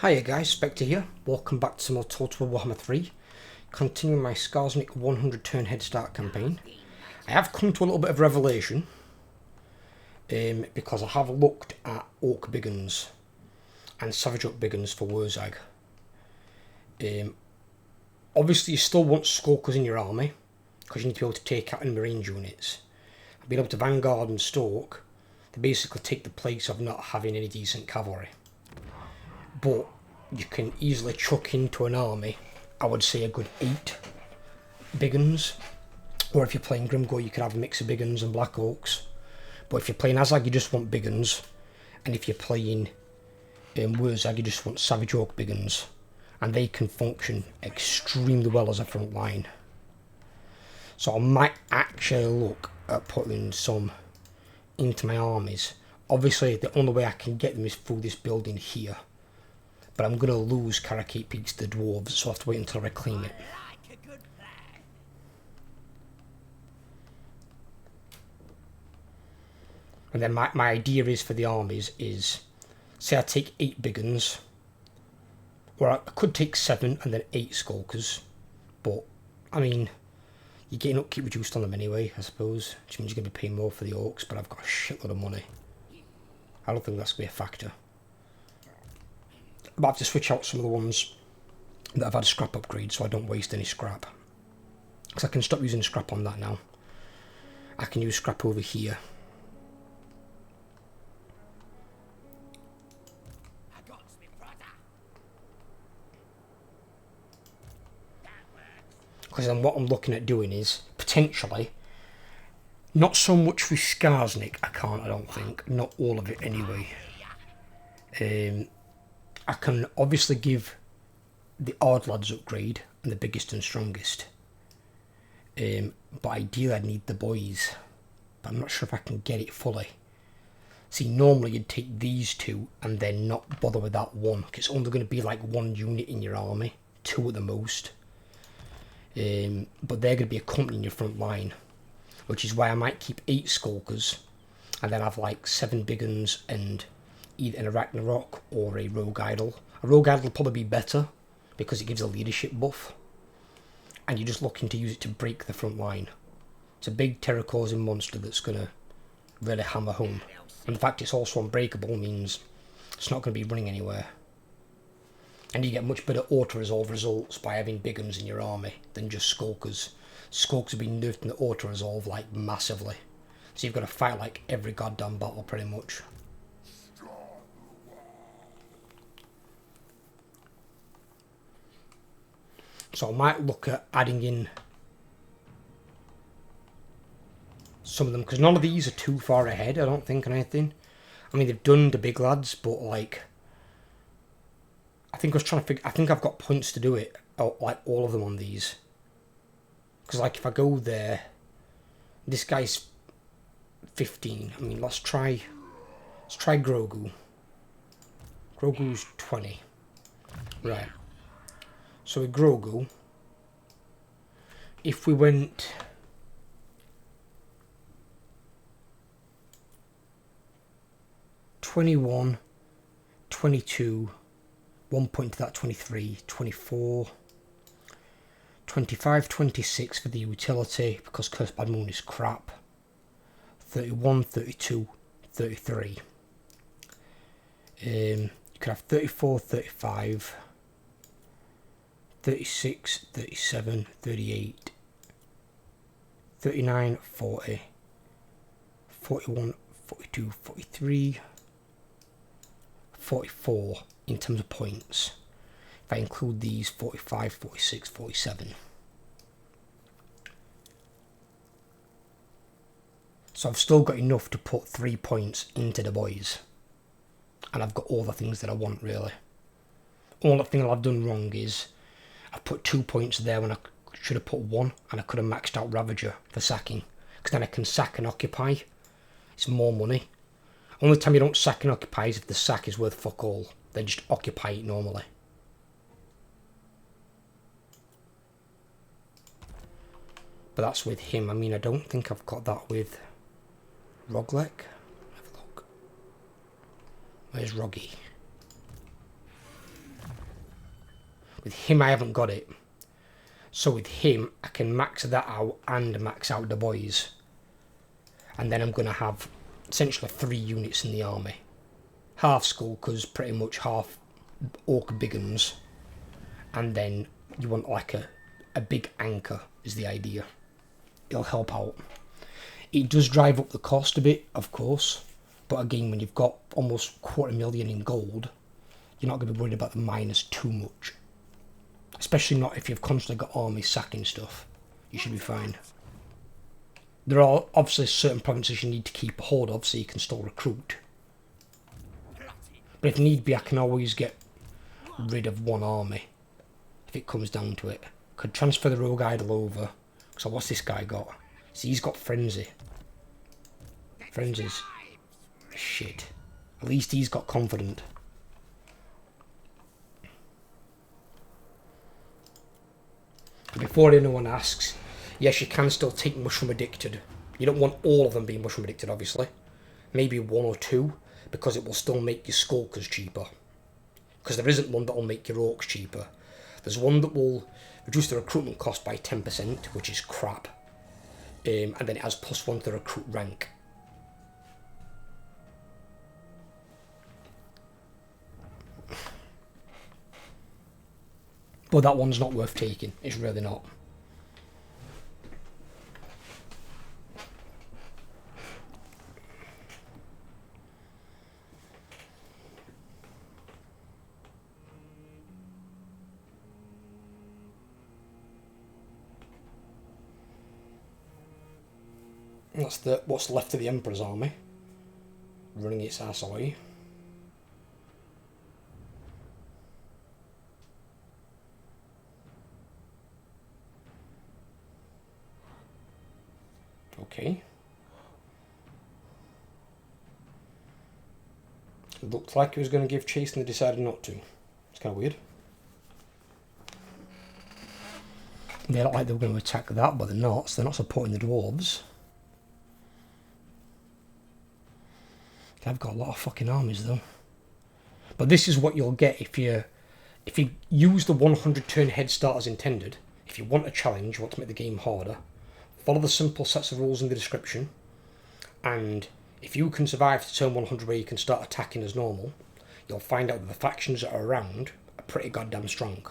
Hiya guys, Spectre here. Welcome back to more Total Warhammer 3. Continuing my Skarsnik 100 turn head start campaign. I have come to a little bit of revelation. Because I have looked at Orc Biggins and Savage Orc Biggins for Wurzag. Obviously you still want Skulkers in your army, because you need to be able to take out enemy range units. Being able to Vanguard and Stalk, they basically take the place of not having any decent cavalry. But you can easily chuck into an army, I would say a good 8 Biggins. Or if you're playing Grimgor, you could have a mix of Biggins and Black Orcs. But if you're playing Azag, you just want Biggins. And if you're playing Wurzag, you just want Savage Orc Biggins. And they can function extremely well as a front line. So I might actually look at putting some into my armies. Obviously, the only way I can get them is through this building here. But I'm going to lose Karakate Peaks to the Dwarves, so I have to wait until I reclaim it. And then my idea is for the armies is, say I take 8 Biggins, or I could take 7 and then 8 Skulkers, but, I mean, you're getting upkeep reduced on them anyway, I suppose, which means you're going to be paying more for the Orcs, but I've got a shitload of money. I don't think that's going to be a factor. But I have to switch out some of the ones that I've had a scrap upgrade so I don't waste any scrap. Because I can stop using scrap on that now. I can use scrap over here. Because then what I'm looking at doing is, potentially, not so much with Skarsnik, I don't think. Not all of it anyway. I can obviously give the Odd Lads upgrade and the biggest and strongest. But ideally I'd need the boys. But I'm not sure if I can get it fully. See, normally you'd take these 2 and then not bother with that one. Because it's only going to be like 1 unit in your army. 2 at the most. But they're going to be accompanying your front line. Which is why I might keep 8 Skulkers. And then have like 7 Biggins and either an Ragnarok or a Rogue Idol. A Rogue Idol will probably be better because it gives a leadership buff. And you're just looking to use it to break the front line. It's a big terror-causing monster that's going to really hammer home. And the fact it's also unbreakable means it's not going to be running anywhere. And you get much better auto-resolve results by having Biggins in your army than just Skulkers. Skulkers have been nerfed in the auto-resolve like massively. So you've got to fight like every goddamn battle pretty much. So I might look at adding in some of them, because none of these are too far ahead, I don't think, on anything. I mean, they've done the big lads, but like, I think I've got points to do it, like all of them on these. Because like, if I go there, this guy's 15. I mean, let's try Grogu. Grogu's 20. Right. So with Grogu, if we went (21, 22, 1 point to that 23, 24, 25, 26 for the utility because Cursed Bad Moon is crap, 31, 32, 33. You could have 34, 35. 36, 37, 38, 39, 40, 41, 42, 43, 44 in terms of points. If I include these, 45, 46, 47. So I've still got enough to put 3 points into the boys. And I've got all the things that I want, really. All the thing I've done wrong is I put 2 points there when I should have put 1, and I could have maxed out Ravager for sacking. Because then I can sack and occupy. It's more money. Only time you don't sack and occupy is if the sack is worth fuck all. Then just occupy it normally. But that's with him. I mean, I don't think I've got that with Roglek. Have a look. Where's Roggy? With him, I haven't got it. So with him, I can max that out and max out the boys. And then I'm going to have essentially 3 units in the army. Half Skulkers, pretty much half Orc Bigums. And then you want like a big anchor is the idea. It'll help out. It does drive up the cost a bit, of course. But again, when you've got almost 250,000 in gold, you're not going to be worried about the minus too much. Especially not if you've constantly got armies sacking stuff. You should be fine. There are obviously certain provinces you need to keep hold of so you can still recruit. But if need be, I can always get rid of one army. If it comes down to it. Could transfer the rogue idol over. So what's this guy got? See, he's got frenzy. Frenzy's shit. At least he's got confident. Before anyone asks, yes, you can still take mushroom addicted. You don't want all of them being mushroom addicted, obviously. Maybe 1 or 2, because it will still make your skulkers cheaper. Because there isn't one that will make your orcs cheaper. There's one that will reduce the recruitment cost by 10%, which is crap. And then it has +1 to the recruit rank. But that one's not worth taking. It's really not. That's what's left of the Emperor's army. Running its ass away. Okay. It looked like he was going to give chase and they decided not to. It's kind of weird. They look like they were going to attack that, but they're not, so they're not supporting the dwarves. They've got a lot of fucking armies though. But this is what you'll get if you use the 100 turn head start as intended. If you want a challenge, you want to make the game harder, follow the simple sets of rules in the description, and if you can survive to turn 100 where you can start attacking as normal, you'll find out that the factions that are around are pretty goddamn strong.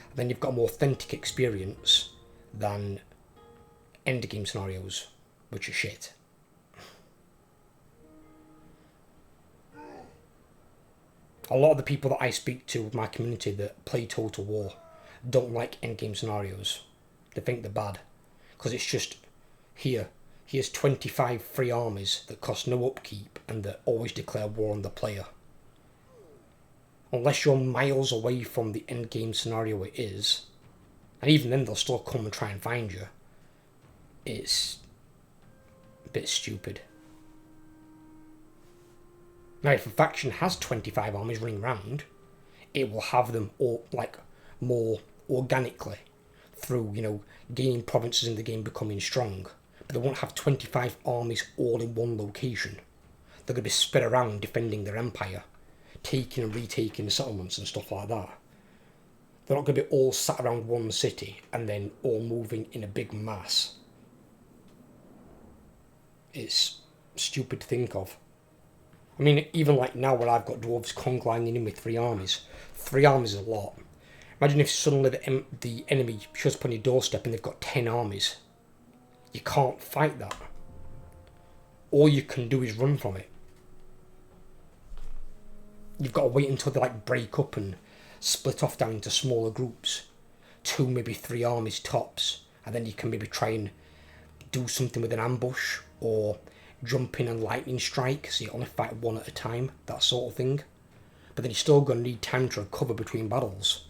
And then you've got a more authentic experience than endgame scenarios, which are shit. A lot of the people that I speak to with my community that play Total War don't like endgame scenarios. They think they're bad. Because it's just, here's 25 free armies that cost no upkeep and that always declare war on the player. Unless you're miles away from the endgame scenario it is, and even then they'll still come and try and find you, it's a bit stupid. Now, if a faction has 25 armies running around, it will have them all, like, more organically through, gaining provinces in the game, becoming strong. But they won't have 25 armies all in one location. They're going to be spread around defending their empire, taking and retaking settlements and stuff like that. They're not going to be all sat around one city and then all moving in a big mass. It's stupid to think of. I mean, even like now where I've got dwarves congliding in with 3 armies. 3 armies is a lot. Imagine if suddenly the enemy shows up on your doorstep and they've got 10 armies. You can't fight that. All you can do is run from it. You've got to wait until they break up and split off down into smaller groups. 2, maybe 3 armies tops. And then you can maybe try and do something with an ambush or jump in and lightning strike, so you only fight 1 at a time, that sort of thing. But then you're still going to need time to recover between battles.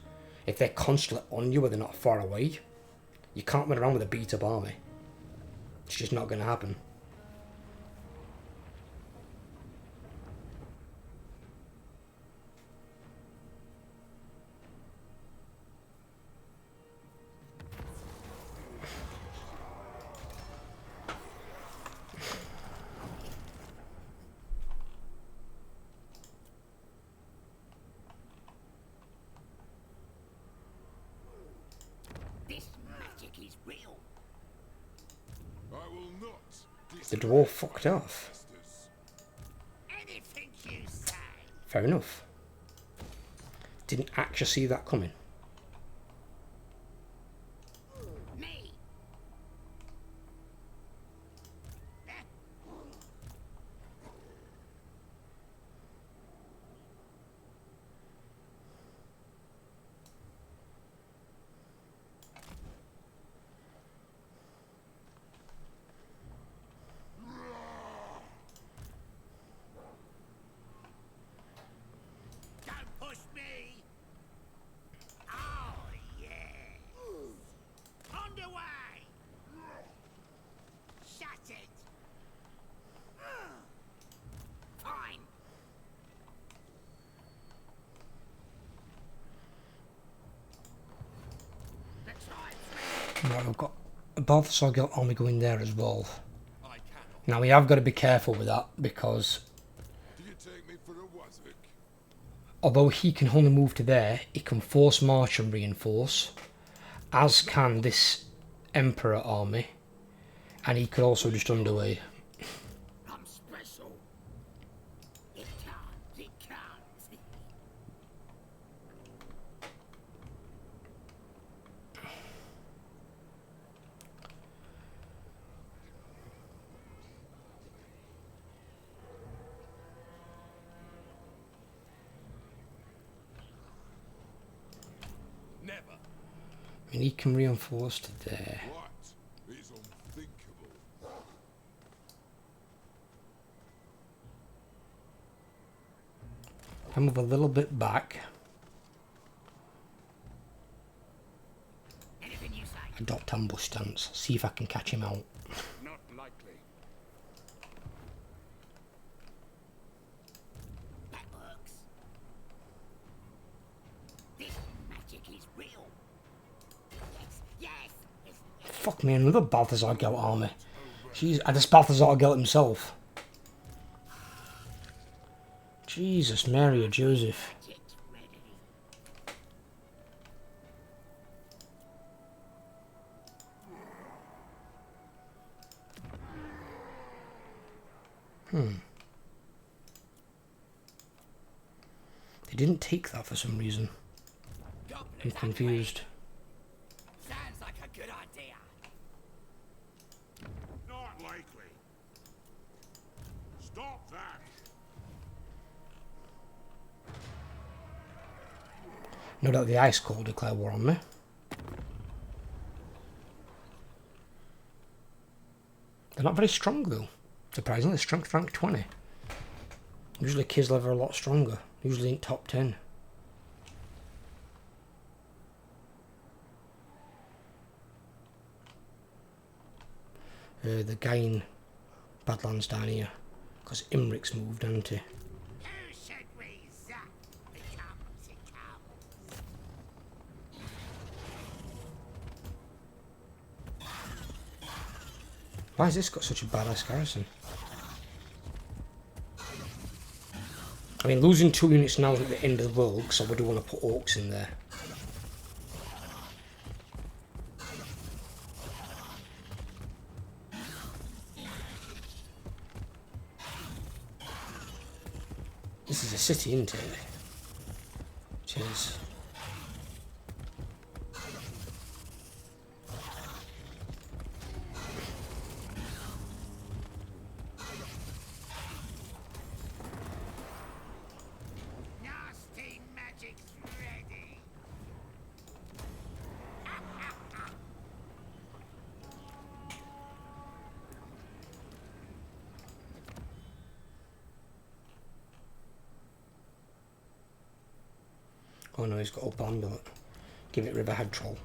If they're constantly on you or they're not far away, you can't run around with a beat up army. It's just not going to happen. the dwarf fucked off. Fair enough. Didn't actually see that coming. Right, we've got a Balthasar Guild army going there as well. Now we have got to be careful with that because although he can only move to there, he can force march and reinforce, as can this Emperor army, and he could also just underway. And he can reinforce to there. I move a little bit back. Adopt ambush stance. See if I can catch him out. Not likely. That works. This magic is real. Yes. Fuck me, another Balthasar Guild army. Jeez, this Balthasar Guild himself. Jesus, Mary or Joseph. They didn't take that for some reason. I'm confused. Sounds like a good idea. Not likely. Stop that. No doubt the Ice Cold declare war on me. They're not very strong though. Surprisingly, strength rank 20. Usually Kislev are a lot stronger. Usually in top 10. The guy in Badlands down here. Because Imric's moved, hasn't he? Why has this got such a badass garrison? I mean, losing 2 units now is at the end of the world, so we do want to put orcs in there. This is a city, isn't it? Cheers. Oh no, he's got up amulet. Give it Riverhead Troll.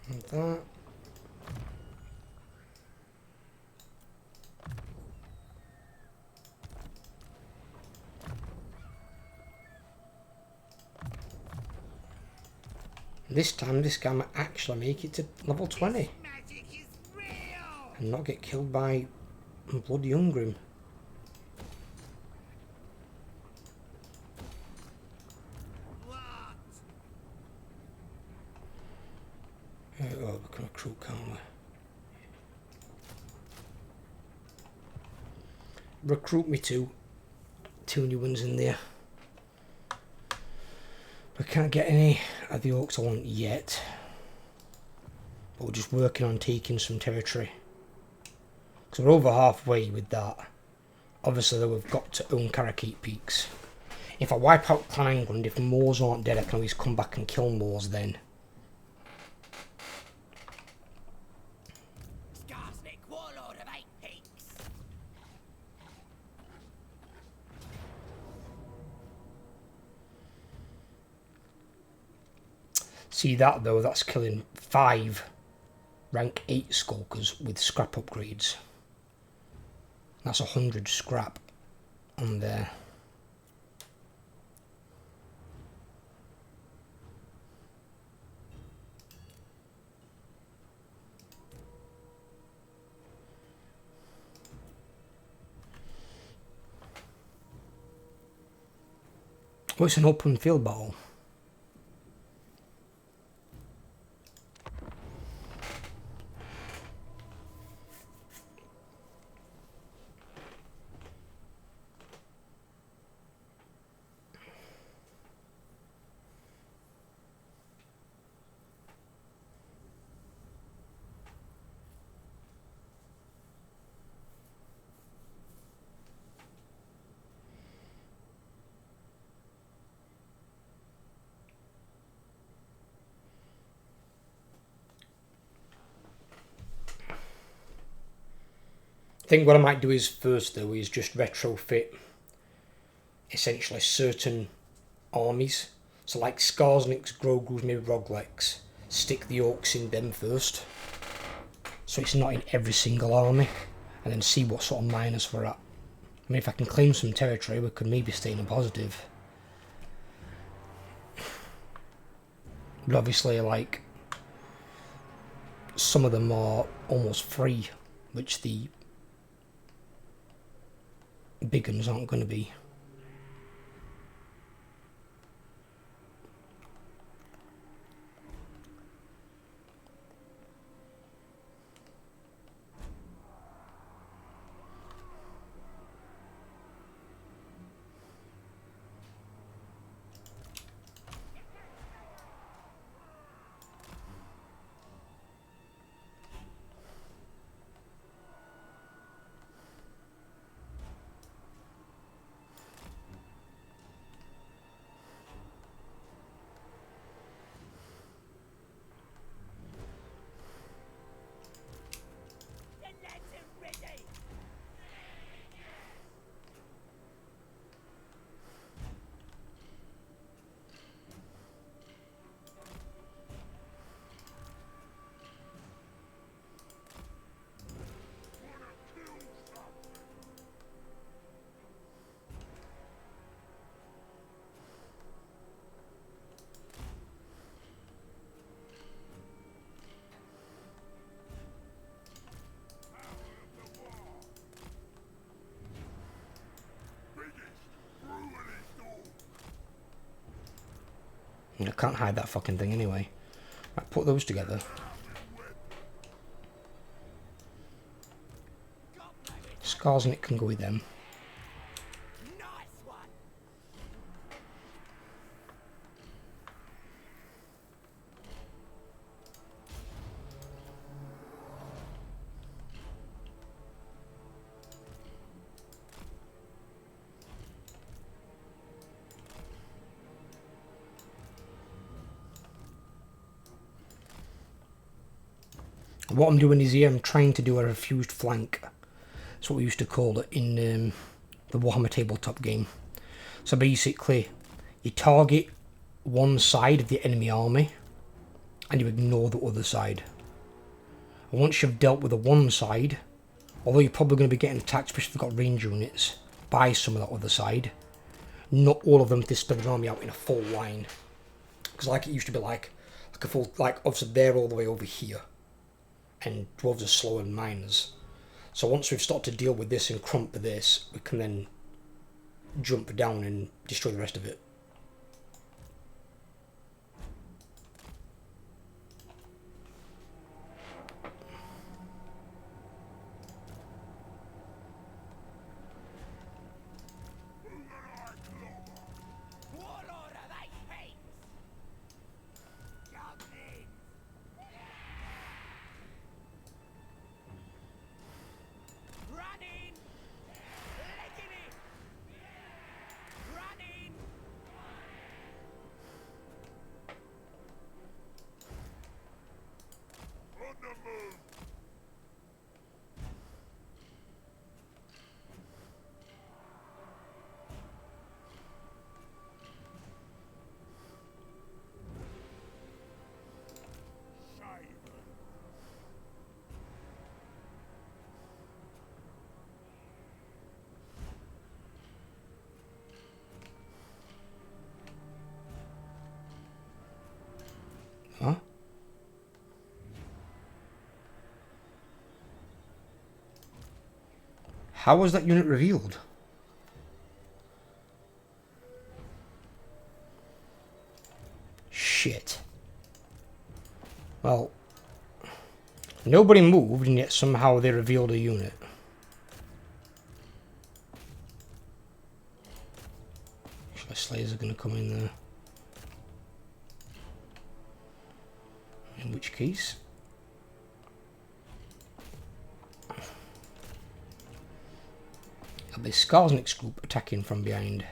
Like that. This time this guy might actually make it to level 20 Magic is real. and not get killed by bloody Ungrim. What? Oh, we can recruit, can't we? Recruit me two new ones in there. We can't get any of the orcs I want yet, but we're just working on taking some territory. So we're over halfway with that. Obviously though, we've got to own Karakate Peaks. If I wipe out Clan England, if Moors aren't dead, I can always come back and kill Moors then. Skarsnik, warlord of 8 peaks. See that though, that's killing 5 rank 8 skulkers with scrap upgrades. That's 100 scrap on there. Oh, it's an open field battle. I think what I might do is first though is just retrofit essentially certain armies. So like Skarsnik's, Grogu's, maybe Roglek's, stick the orcs in them first. So it's not in every single army. And then see what sort of minus we're at. I mean, if I can claim some territory, we could maybe stay in a positive. But obviously, like, some of them are almost free, which the big ones aren't going to be. The lads are ready. I can't hide that fucking thing anyway. Right, put those together. Skarsnik can go with them. Nice one. What I'm doing is here, I'm trying to do a refused flank. That's what we used to call it in the Warhammer tabletop game. So basically, you target one side of the enemy army, and you ignore the other side. And once you've dealt with the one side, although you're probably going to be getting attacked, especially if they've got range units, by some of that other side, not all of them display an army out in a full line. Because like it used to be like Like a full, like obviously they're all the way over here, and dwarves are slower than miners. So once we've started to deal with this and crump this, we can then jump down and destroy the rest of it. Warlord of eight peaks! Goblins! Running! Licking it! Running! On the move! Huh? How was that unit revealed? Shit. Well, nobody moved, and yet somehow they revealed a unit. Actually, Slayers are going to come in there. In which case... it'll be Skarsnik's group attacking from behind.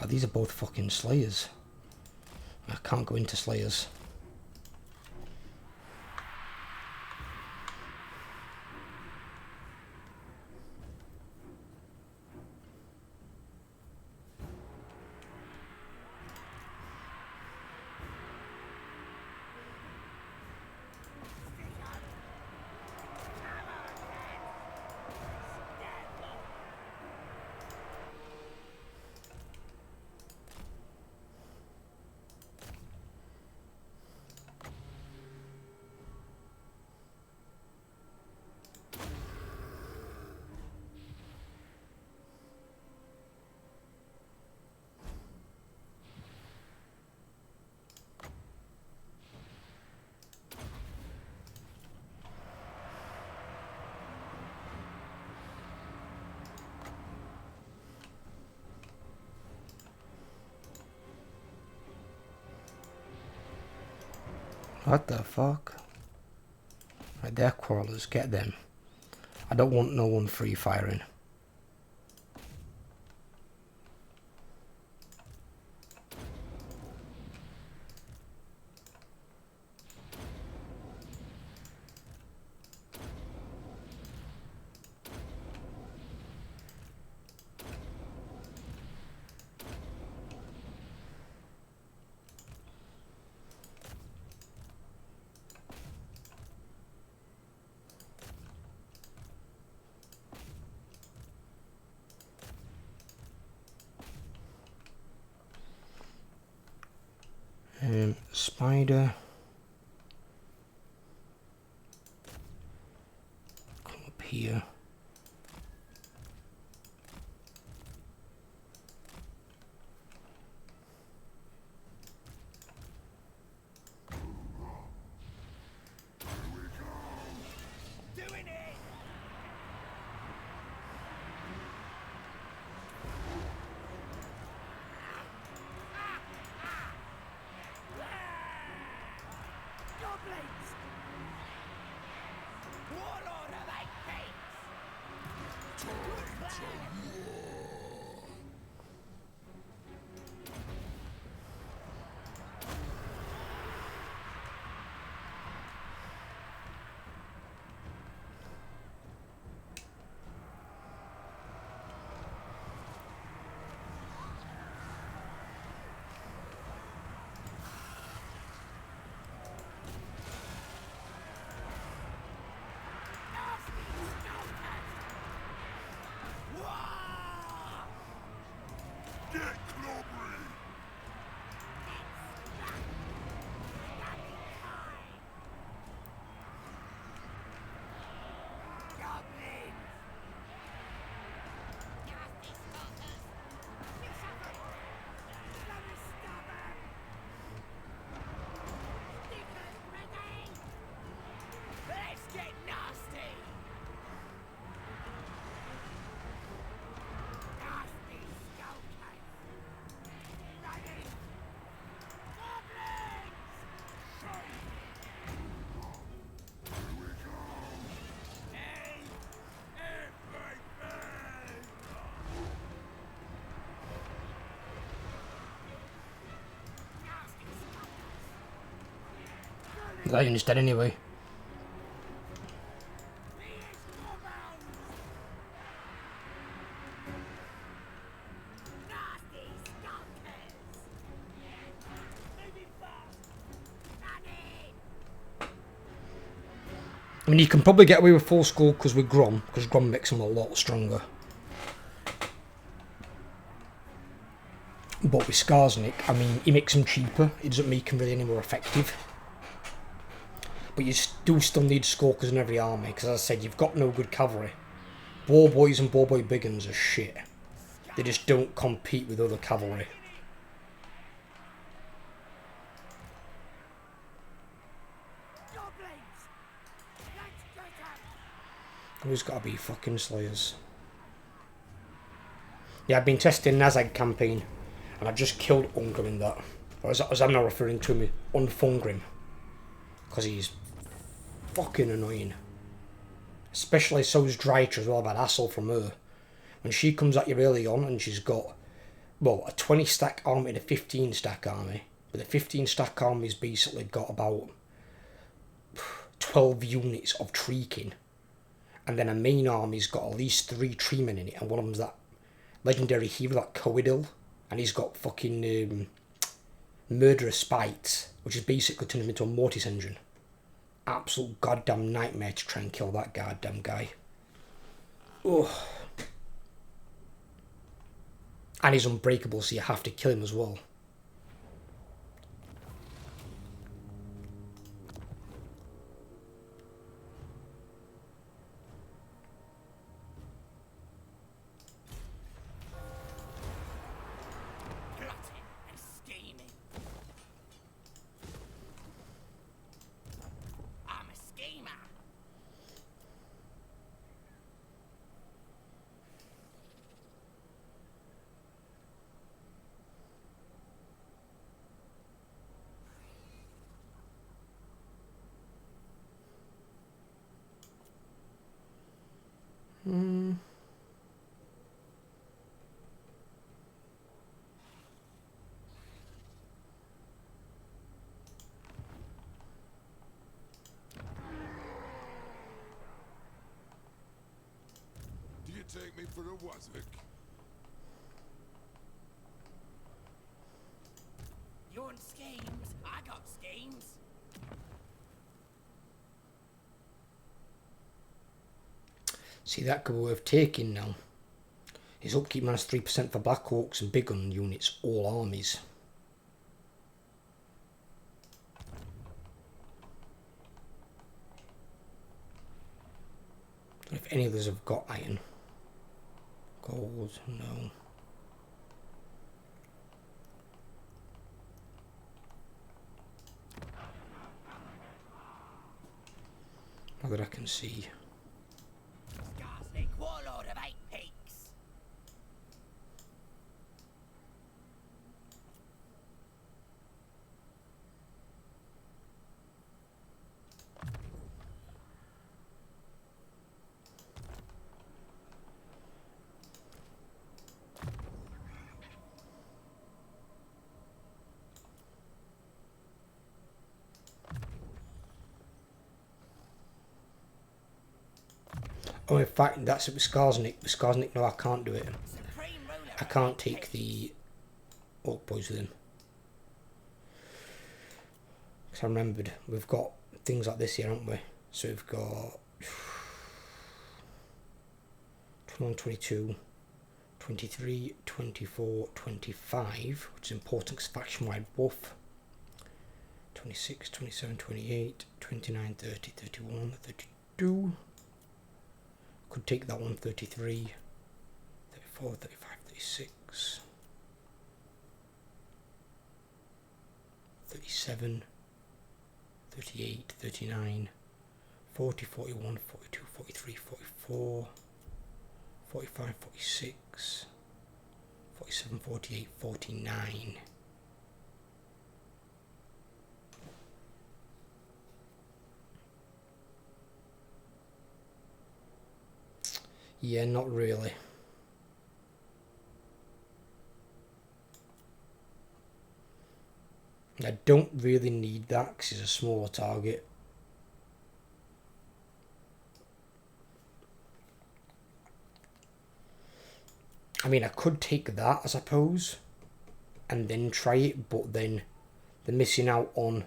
Oh, these are both fucking Slayers. I can't go into Slayers. What the fuck? Right, they're quarrelers, get them. I don't want no one free firing. Spider. Come up here. Doing it! Goblins! Warlord of eight peaks! Good plan! The lion's dead anyway. Nasty skulkers! Moving fast! Running! I mean, you can probably get away with full skull because with Grom, because Grom makes them a lot stronger. But with Skarsnik, I mean, he makes them cheaper. It doesn't make them really any more effective. But you do still need skulkers in every army, because as I said, you've got no good cavalry. Boar boys and boar boy big guns are shit. They just don't compete with other cavalry. Goblins! Let's get 'em! Always gotta be fucking slayers. Yeah, I've been testing Nazag campaign, and I've just killed Ungrim in that. Or as I'm now referring to him, Unfungrim. Because he's fucking annoying. Especially so's Drytra as well, I've had hassle from her. When she comes at you early on and she's got, well, a 20 stack army and a 15 stack army. But the 15 stack army's basically got about 12 units of treeking. And then a main army's got at least 3 treemen in it, and one of them's that legendary hero, that Coidil, and he's got fucking murderous spites, which is basically turned him into a mortis engine. Absolute goddamn nightmare to try and kill that goddamn guy. Ugh. And he's unbreakable, so you have to kill him as well. Plotting and scheming. I'm a schemer. Do you take me for a wazzock? You want schemes? I got schemes. See, that could be worth taking now. His upkeep minus 3% for Black Hawks and Big Gun units, all armies. Don't know if any others have got iron. Gold, no. Not that I can see. Skarsnik, warlord of 8 peaks. Oh, in fact, that's it with Skarsnik. With Skarsnik, no, I can't do it. Supreme ruler I of can't 8 take peaks. the Orc Boys with him. Because I remembered, we've got things like this here, haven't we? So we've got 21, 22, 23, 24, 25, which is important because faction-wide buff. 26, 27, 28, 29, 30, 31, 32. Could take that one, 33, 34, 35, 36, 37, 38, 39, 40, 41, 42, 43, 44, 45, 46, 47, 48, 49. Yeah, not really. I don't really need that because he's a smaller target. I mean, I could take that, I suppose, and then try it, but then they're missing out on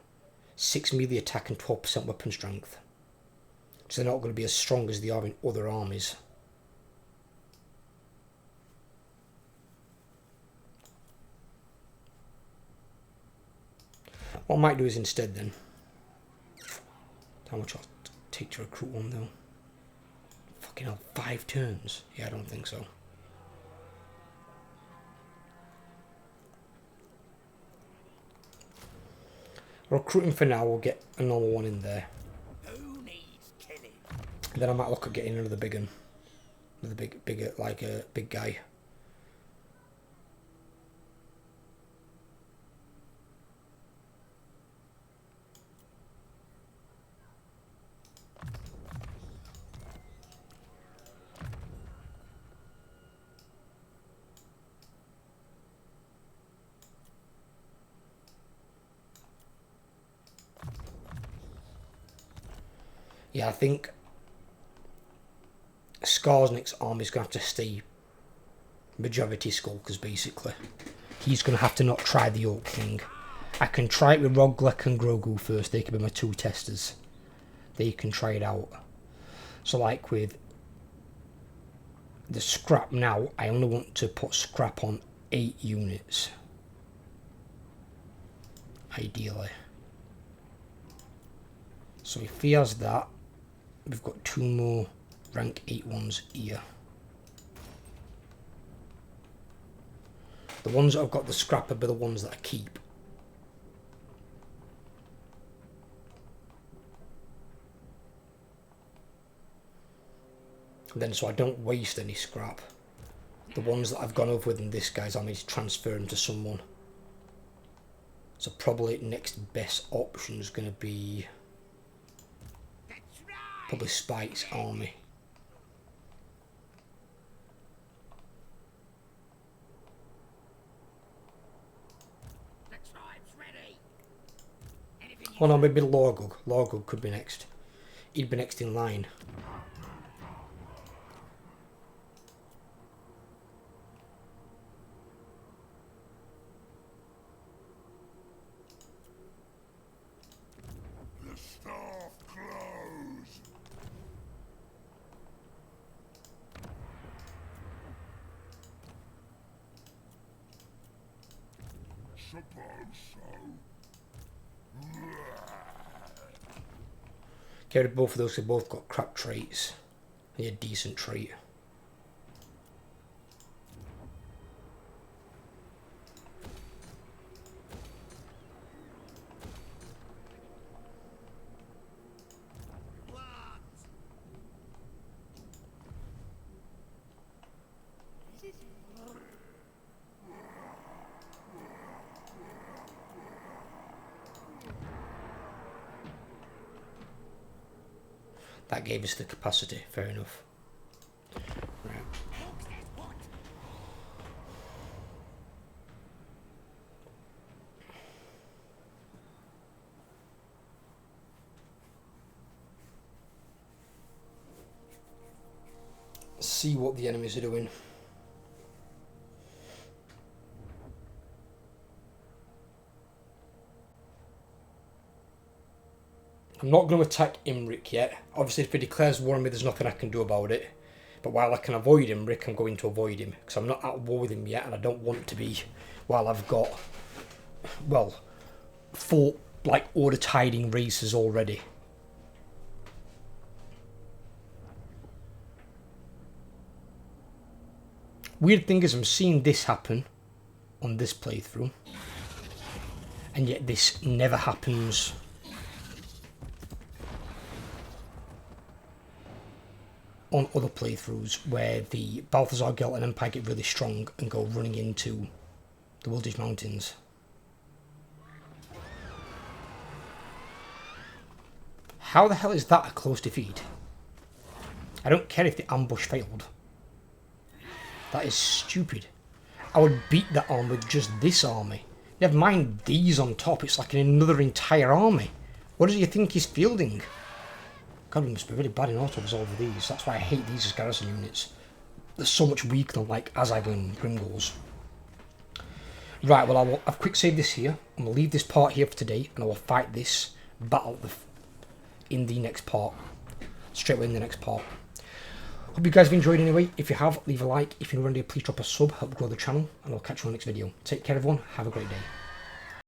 6 melee attack and 12% weapon strength. So they're not going to be as strong as they are in other armies. What I might do is instead then... How much I'll take to recruit one though? Fucking hell, 5 turns? Yeah, I don't think so. Recruiting for now, we'll get a normal one in there. Who needs killing? And then I might look at getting another big one. Another bigger, like a big guy. Yeah, I think Skarsnik's army's going to have to stay majority Skulkers, basically. He's going to have to not try the Oak King. I can try it with Roglek and Grogu first. They can be my 2 testers. They can try it out. So like with the scrap now, I only want to put scrap on 8 units. Ideally. So if he has that, we've got 2 more rank 8 ones here. The ones that I've got the scrap will be the ones that I keep. And then so I don't waste any scrap. The ones that I've gone over with in this guy's, I need to transfer them to someone. So probably next best option is going to be probably Spike's army. The tribe's ready. Anything you Oh no, maybe Lorgug. Lorgug could be next. He'd be next in line. The staff closed. Suppose so. Get rid of both of those, they've both got crap traits. They need a decent trait. what? This is That gave us the capacity, fair enough. Right. Hawks, there's what? See what the enemies are doing. I'm not going to attack Imric yet. Obviously, if he declares war on me, there's nothing I can do about it. But while I can avoid Imric, I'm going to avoid him. Because I'm not at war with him yet, and I don't want to be while I've got, well, 4, like, order-tiding races already. Weird thing is, I'm seeing this happen on this playthrough. And yet this never happens on other playthroughs where the Balthazar Gelt and Empire get really strong and go running into the Wildage Mountains. How the hell is that a close defeat? I don't care if the ambush failed. That is stupid. I would beat that army with just this army. Never mind these on top, it's like another entire army. What does he think he's fielding? God, we must be really bad in auto-resolve with these. That's why I hate these as garrison units. They're so much weaker than like Azag and Gringos. Right, well I've quick saved this here. I'm going to leave this part here for today, and I will fight this battle in the next part. Straight away in the next part. Hope you guys have enjoyed anyway. If you have, leave a like. If you're new around here, please drop a sub, help grow the channel, and I'll catch you on the next video. Take care everyone, have a great day.